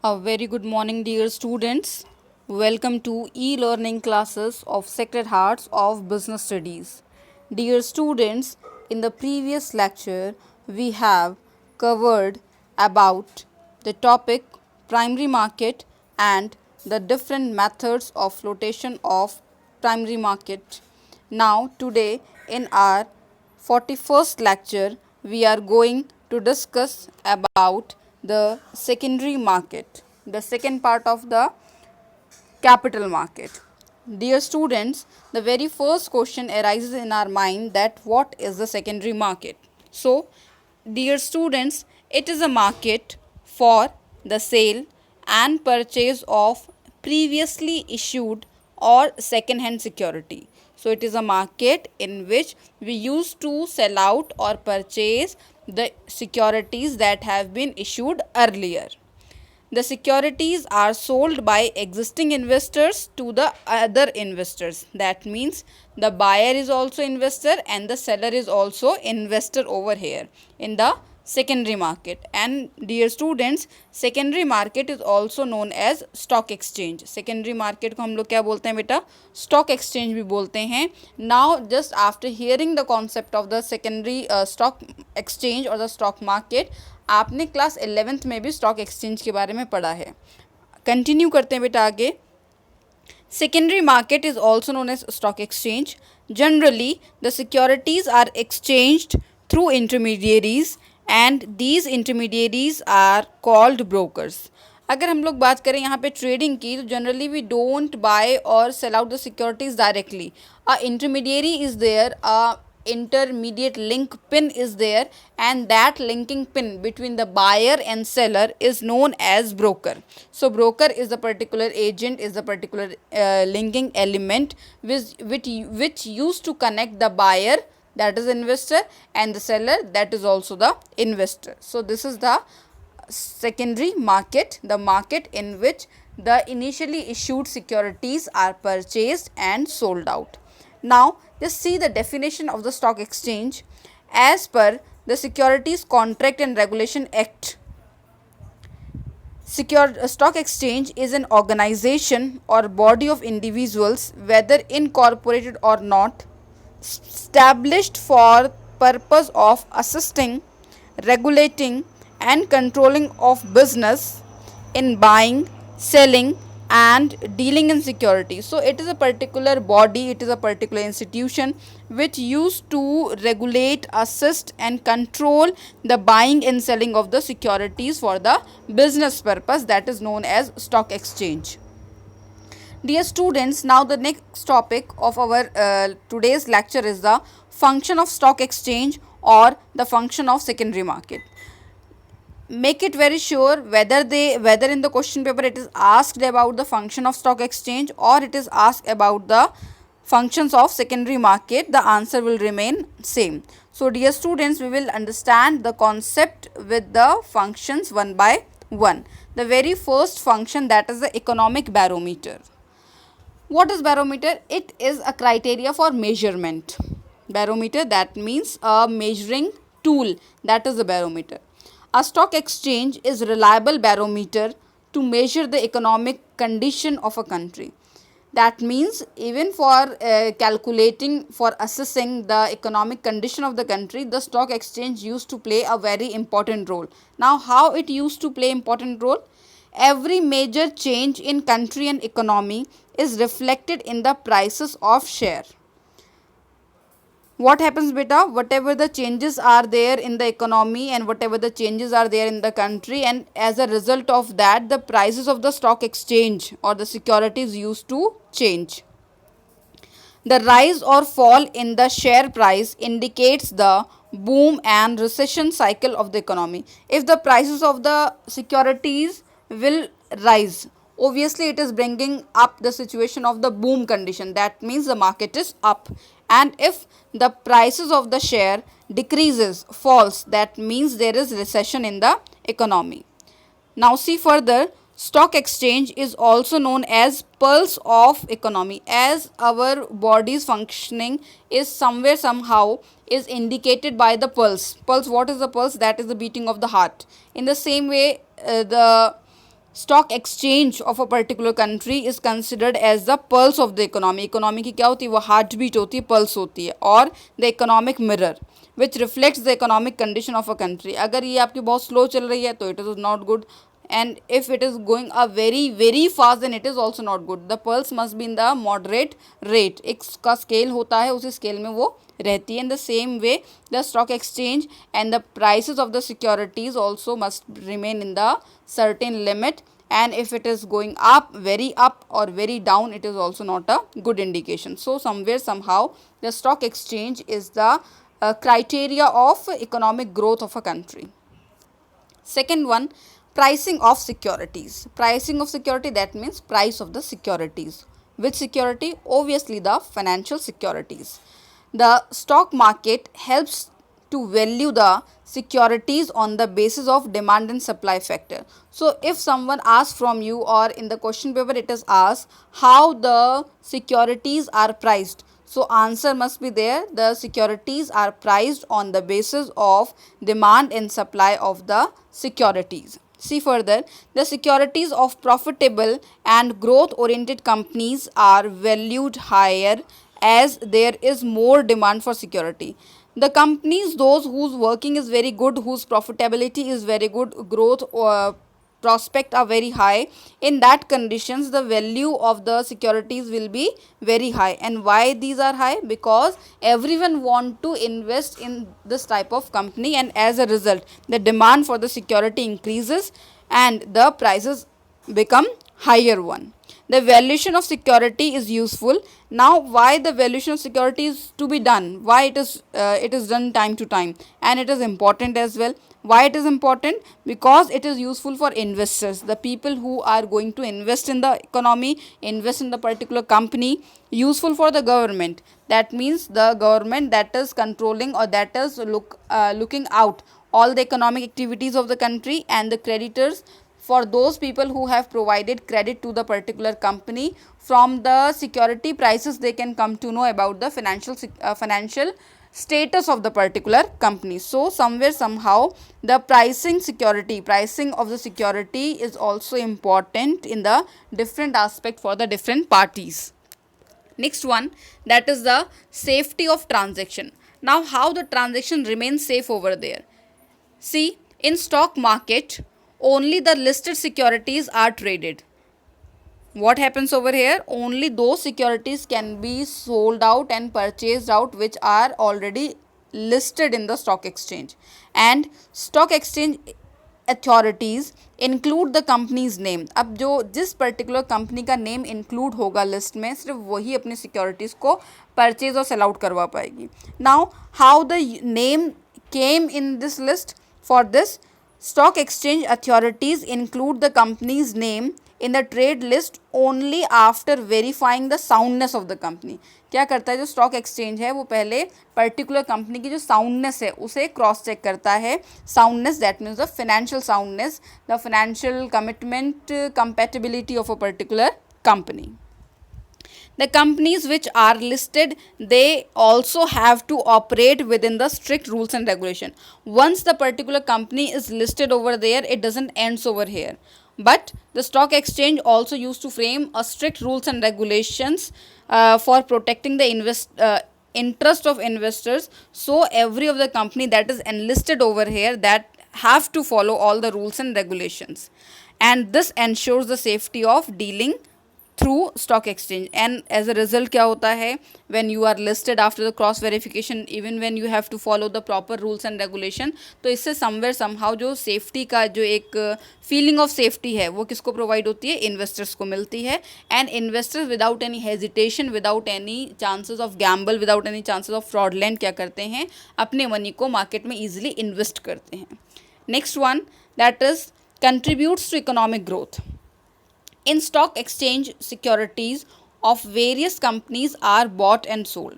A very good morning, dear students. Welcome to e-learning classes of Sacred Hearts of Business Studies. Dear students, in the previous lecture, we have covered about the topic primary market and the different methods of flotation of primary market. Now, today in our 41st lecture, we are going to discuss about the secondary market, the second part of the capital market. Dear students, the very first question arises in our mind that what is the secondary market? So, dear students, it is a market for the sale and purchase of previously issued or second hand security. So, it is a market in which we used to sell out or purchase the securities that have been issued earlier. The securities are sold by existing investors to the other investors. That means the buyer is also investor and the seller is also investor over here in the secondary market. And dear students, secondary market is also known as stock exchange. Secondary market को हम लोग क्या बोलते हैं बेटा? Stock exchange भी बोलते हैं. Now just after hearing the concept of the secondary stock exchange or the stock market, आपने क्लास 11th में भी स्टॉक एक्सचेंज के बारे में पढ़ा है. कंटिन्यू करते हैं बेटा आगे. Secondary market is also known as stock exchange. Generally, the securities are exchanged through intermediaries and these intermediaries are called brokers. अगर हम लोग बात करें यहाँ पे ट्रेडिंग की तो generally we don't buy or sell out the securities directly. A intermediary is there, a intermediate link pin is there, and that linking pin between the buyer and seller is known as broker. So broker is the particular agent, is the particular linking element which used to connect the buyer, that is investor, and the seller, that is also the investor. So this is the secondary market, the market in which the initially issued securities are purchased and sold out. Now, just see the definition of the stock exchange. As per the Securities Contract and Regulation Act, stock exchange is an organization or body of individuals, whether incorporated or not, established for purpose of assisting, regulating and controlling of business in buying, selling and dealing in securities. So it is a particular body, it is a particular institution which used to regulate, assist and control the buying and selling of the securities for the business purpose, that is known as stock exchange. Dear students, now the next topic of our today's lecture is the function of stock exchange or the function of secondary market. Make it very sure whether in the question paper it is asked about the function of stock exchange or it is asked about the functions of secondary market, the answer will remain same. So dear students, we will understand the concept with the functions one by one. The very first function, that is the economic barometer. What is barometer? It is a criteria for measurement. Barometer, that means a measuring tool, that is the barometer. A stock exchange is a reliable barometer to measure the economic condition of a country. That means even for calculating, for assessing the economic condition of the country, the stock exchange used to play a very important role. Now, how it used to play important role? Every major change in country and economy is reflected in the prices of share. What happens beta? Whatever the changes are there in the economy and whatever the changes are there in the country, and as a result of that, the prices of the stock exchange or the securities used to change. The rise or fall in the share price indicates the boom and recession cycle of the economy. If the prices of the securities will rise, obviously it is bringing up the situation of the boom condition, that means the market is up. And if the prices of the share decreases, falls, that means there is recession in the economy. Now see further, stock exchange is also known as pulse of economy, as our body's functioning is somewhere somehow is indicated by the pulse. Pulse, what is the pulse? That is the beating of the heart. In the same way, the stock exchange of a particular country is considered as the pulse of the economy. Economy की क्या होती है, वो heart beat होती है, pulse होती है, और the economic mirror which reflects the economic condition of a country. अगर ये आपकी बहुत स्लो चल रही है तो it is not good, and if it is going a very fast then it is also not good. The pulse must be in the moderate rate. एक का स्केल होता है, उसी स्केल में वो रहती है. In the same way the stock exchange and the prices of the securities also must remain in the certain limit, and if it is going up, very up, or very down, it is also not a good indication. So somewhere somehow the stock exchange is the criteria of economic growth of a country. Second one, pricing of securities. Pricing of security, that means price of the securities. Which security? Obviously the financial securities. The stock market helps to value the securities on the basis of demand and supply factor. So if someone asks from you, or in the question paper it is asked how the securities are priced, so answer must be there. The securities are priced on the basis of demand and supply of the securities. See further, the securities of profitable and growth oriented companies are valued higher as there is more demand for security. The companies, those whose working is very good, whose profitability is very good, growth prospect are very high, in that conditions the value of the securities will be very high. And why these are high? Because everyone want to invest in this type of company, and as a result the demand for the security increases and the prices become higher one. The valuation of security is useful. Now why the valuation of security is to be done, why it is done time to time, and it is important as well. Why it is important? Because it is useful for investors, the people who are going to invest in the economy, invest in the particular company. Useful for the government, that means the government that is controlling, or that is looking out all the economic activities of the country. And the creditors, for those people who have provided credit to the particular company. From the security prices they can come to know about the financial status of the particular company. So somewhere somehow the pricing of the security is also important in the different aspect for the different parties. Next one, that is the safety of transaction. Now how the transaction remains safe over there? See, in stock market only the listed securities are traded. What happens over here? Only those securities can be sold out and purchased out which are already listed in the stock exchange. And stock exchange authorities include the company's name. अब जो जिस particular company का name include होगा list में, सिर्फ वही अपनी securities को परचेज और सेल आउट करवा पाएगी. Now how the name came in this list? For this, stock exchange authorities include the company's name in the trade list only after verifying the soundness of the company. क्या करता है जो stock exchange है, वो पहले particular company की जो soundness है उसे क्रॉस चेक करता है. Soundness, that means the financial soundness, the financial commitment, compatibility of a particular company. The companies which are listed, they also have to operate within the strict rules and regulation. Once the particular company is listed over there, it doesn't ends over here. But the stock exchange also used to frame a strict rules and regulations for protecting the interest of investors. So every of the company that is enlisted over here, that have to follow all the rules and regulations, and this ensures the safety of dealing through stock exchange. And as a result क्या होता है, when you are listed after the cross verification, even when you have to follow the proper rules and regulation, तो इससे somewhere somehow जो safety का जो एक feeling of safety है वो किसको provide होती है, investors को मिलती है. And investors without any hesitation, without any chances of gamble, without any chances of fraudulent क्या करते हैं, अपने money को market में easily invest करते हैं. Next one, that is contributes to economic growth. In stock exchange, securities of various companies are bought and sold.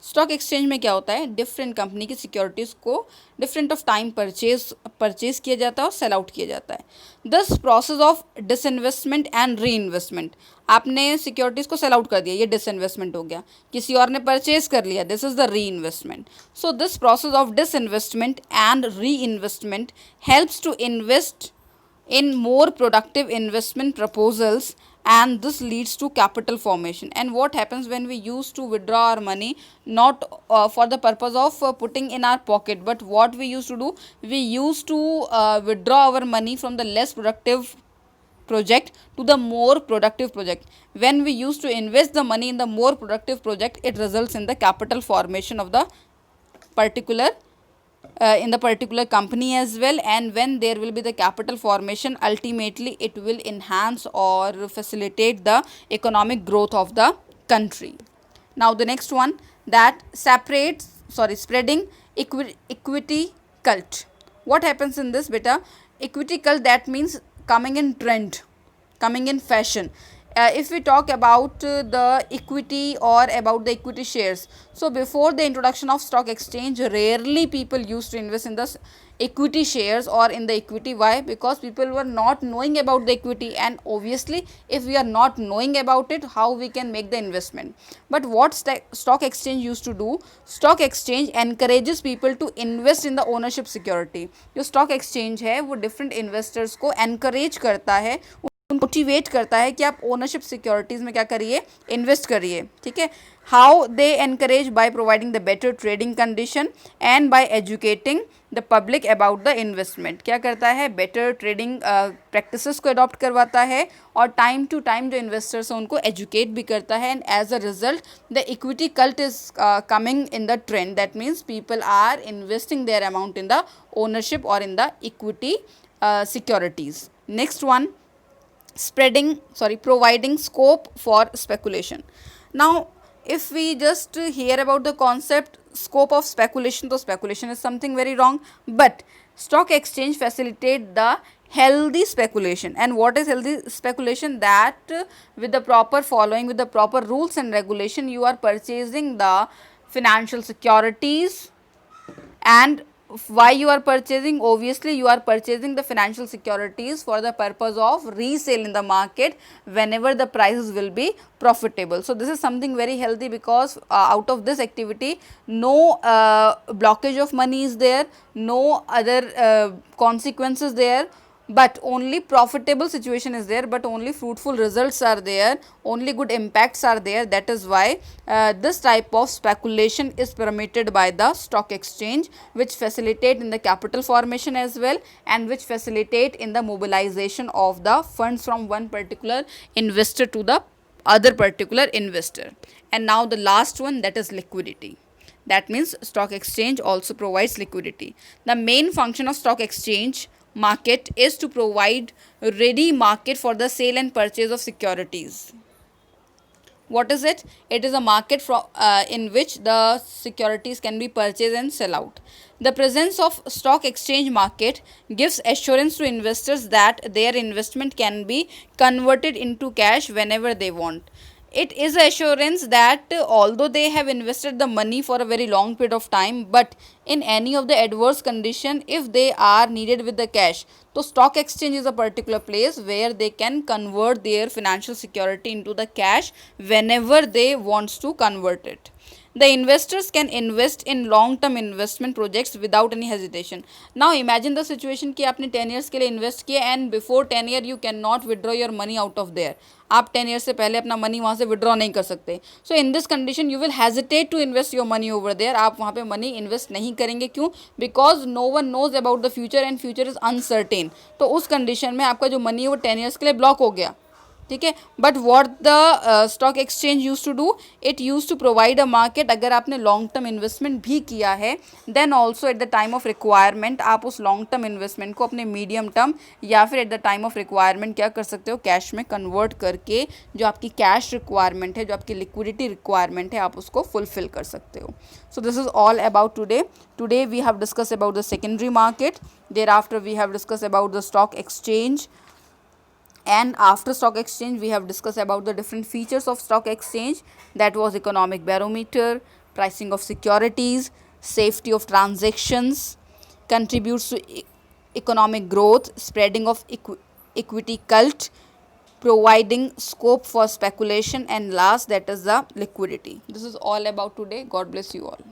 Stock exchange में क्या होता है, डिफरेंट कंपनी की सिक्योरिटीज़ को डिफरेंट ऑफ टाइम परचेज किया जाता है और सेल आउट किया जाता है. This process of disinvestment and री इन्वेस्टमेंट. आपने सिक्योरिटीज़ को सेल आउट कर दिया, ये डिसइन्वेस्टमेंट हो गया, किसी और ने परचेज कर लिया, this is the reinvestment. So this process of disinvestment and reinvestment helps to invest in more productive investment proposals, and this leads to capital formation. And what happens when we used to withdraw our money, not for the purpose of putting in our pocket, but what we used to do, we used to withdraw our money from the less productive project to the more productive project. When we used to invest the money in the more productive project, it results in the capital formation of the particular in the particular company as well. And when there will be the capital formation, ultimately it will enhance or facilitate the economic growth of the country. Now the next one, that spreading equity cult. What happens in this, beta? Equity cult, that means coming in trend, coming in fashion. If we talk about the equity or about the equity shares, so before the introduction of stock exchange, rarely people used to invest in the equity shares or in the equity. Why? Because people were not knowing about the equity, and obviously if we are not knowing about it, how we can make the investment? But what stock exchange used to do, stock exchange encourages people to invest in the ownership security. जो stock exchange है वो different investors को encourage करता है, motivate करता है कि आप ओनरशिप सिक्योरिटीज़ में क्या करिए, इन्वेस्ट करिए. ठीक है. How they encourage? By providing the better trading condition and by educating the public about the investment. क्या करता है? बेटर ट्रेडिंग प्रैक्टिसेस को अडॉप्ट करवाता है और टाइम टू टाइम जो इन्वेस्टर्स हैं उनको एजुकेट भी करता है. And as a result the equity cult is coming in the trend. That means people are investing their amount in the ownership or in the equity securities. Next one, providing scope for speculation. Now if we just hear about the concept scope of speculation, so speculation is something very wrong, but stock exchange facilitate the healthy speculation. And what is healthy speculation? That with the proper following, with the proper rules and regulation, you are purchasing the financial securities. And why you are purchasing? Obviously you are purchasing the financial securities for the purpose of resale in the market whenever the prices will be profitable. So this is something very healthy, because out of this activity no blockage of money is there, no other consequences there, but only profitable situation is there, but only fruitful results are there, only good impacts are there. That is why this type of speculation is permitted by the stock exchange, which facilitate in the capital formation as well, and which facilitate in the mobilization of the funds from one particular investor to the other particular investor. And now the last one, that is liquidity. That means stock exchange also provides liquidity. The main function of stock exchange market is to provide ready market for the sale and purchase of securities. What is it? It is a market in which the securities can be purchased and sell out. The presence of stock exchange market gives assurance to investors that their investment can be converted into cash whenever they want. It is assurance that although they have invested the money for a very long period of time, but in any of the adverse condition, if they are needed with the cash, so stock exchange is a particular place where they can convert their financial security into the cash whenever they wants to convert it. The investors can invest in long term investment projects without any hesitation. Now imagine the situation कि आपने 10 years के लिए invest किया and before 10 year you cannot withdraw your money out of there. आप 10 years से पहले अपना money वहाँ से withdraw नहीं कर सकते. So in this condition you will hesitate to invest your money over there. आप वहाँ पे money invest नहीं करेंगे. क्यों? Because no one knows about the future and future is uncertain. तो उस condition में आपका जो money है वो 10 years के लिए block हो गया. ठीक है. But what the stock exchange use to do, it use to provide a market. अगर आपने लॉन्ग टर्म इन्वेस्टमेंट भी किया है, then also at the time of requirement आप उस लॉन्ग टर्म इन्वेस्टमेंट को अपने मीडियम टर्म या फिर eight the time of requirement क्या कर सकते हो, कैश में कन्वर्ट करके जो आपकी कैश रिक्वायरमेंट है, जो आपकी लिक्विडिटी रिक्वायरमेंट है, आप उसको फुलफिल कर सकते हो. So this is all about today. Today we have discuss about the secondary market, there after we have discuss about the stock exchange, and after stock exchange we have discussed about the different features of stock exchange. That was economic barometer, pricing of securities, safety of transactions, contributes to economic growth, spreading of equity cult, providing scope for speculation, and last, that is the liquidity. This is all about today. God bless you all.